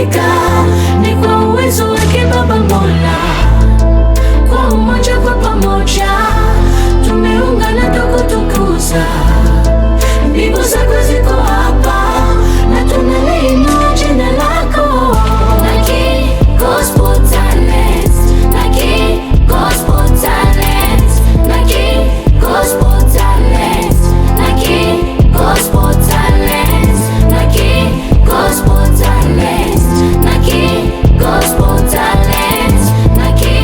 tumefika ni kwa uwezo wake Baba Mola. Kwa umoja, kwa pamoja tumeungana tukutukuza. Mbingu zako ziko hapa na tunaliinua jina lako. Naki Gospel Talents, Naki Gospel Talents, Naki Gospel Talents, Naki Gospel Talents, Naki Gospel Talents, Naki Gospel Talents, Naki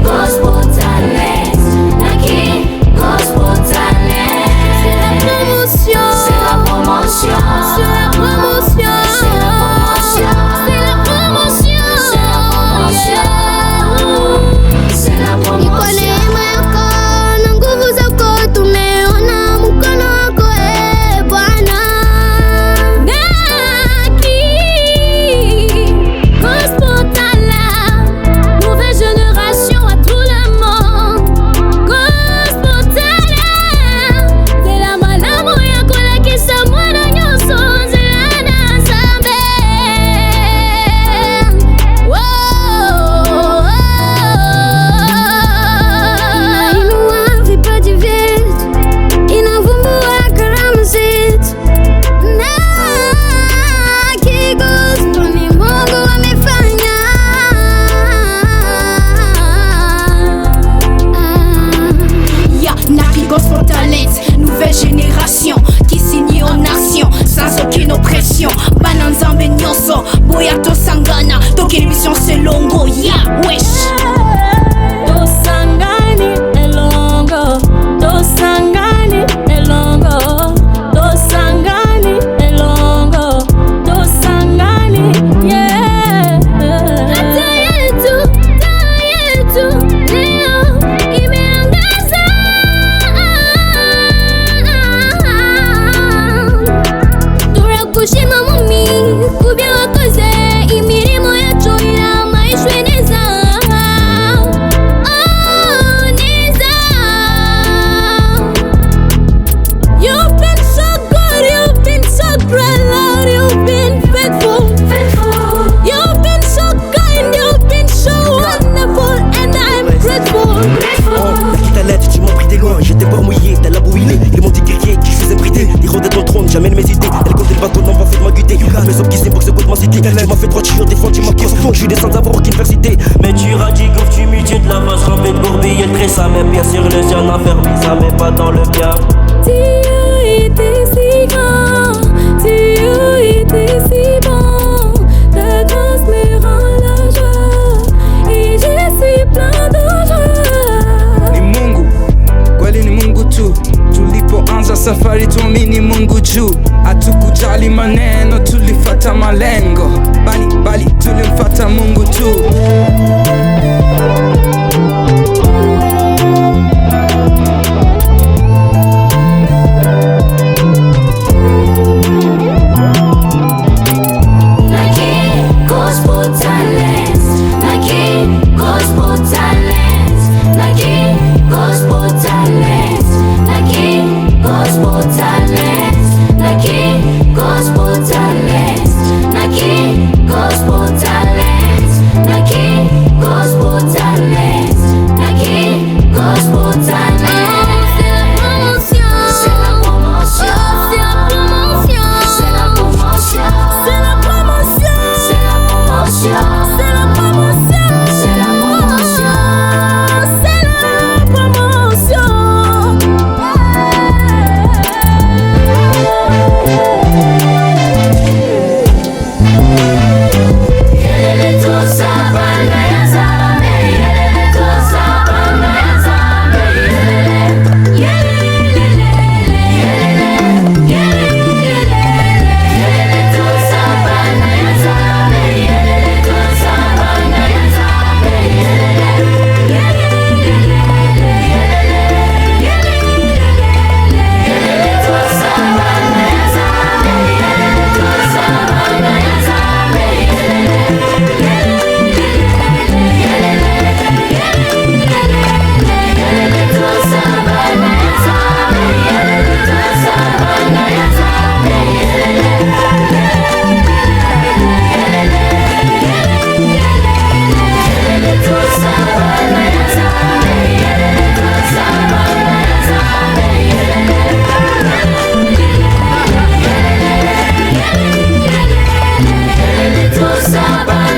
Gospel Talents, Naki Gospel Talents. C'est la promotion, c'est la promotion, c'est la promotion, c'est la promotion, c'est la promotion, c'est la promotion. Kwa neema yako na nguvu zako tumeona mkono wako Bwana. Naki Gospel Talents, nouvelle génération à tout le monde. Gospel Talents, c'est la malamu yako lakisha mwana nyuso zilana zambe. Inainua vipaji vyetu, inavumbua karama zetu. Naki Gospel ni Mungu amefanya. Yeah, Naki Gospel Talents, nouvelle génération qui signe en action sans aucune oppression. Bananzambe nyonso, boya tosangana, toke l'émission c'est longo, yeah, wesh. Tosangani elongo, tosangani elongo, tosangani elongo, tosangani, yeah. Taa yetu leo imeangaza. Turakushima mumi kubyo wakoze, imirimo yacu iramaishwe neza. Oh, neza. You've been so good, you've been so great, Lord, you've been faithful. You've been so kind, you've been so wonderful, and I'm grateful. Quitte à l'aide, tu m'as pris des loin, j'étais pas mouillé, t'as la bouillée. Les mondes des guerriers qui je faisais brider, les rôdes de ton trône, jamais ne m'hésiter. Elle comptait le bateau, non, va faire m'aguiter. Mes hommes qui s'imboxent, c'est quoi de ma cité. Tu m'as fait droit, tu défendu ma cause. Je suis descendu d'avoir aucune diversité. Mais tu radiques, tu mutiles de la vache remplie de bourbilles. Le tresse, ça met bien sur le ciel, enfermé, ça met pas dans le bien. Tu étais si grand, tu étais si bon. Ta grâce me rend la joie et je suis plein de joie. Ni Mungu, kweli ni Mungu tu. Tulipoanza safari tuamini Mungu juu. Hatukujali maneno, tulifata malengo. Bali tulimfata Mungu tu. Naki Gospel Talents, Naki Gospel Talents, Naki Gospel Talents, Naki Gospel Talents, Naki Gospel Talents, Naki sabah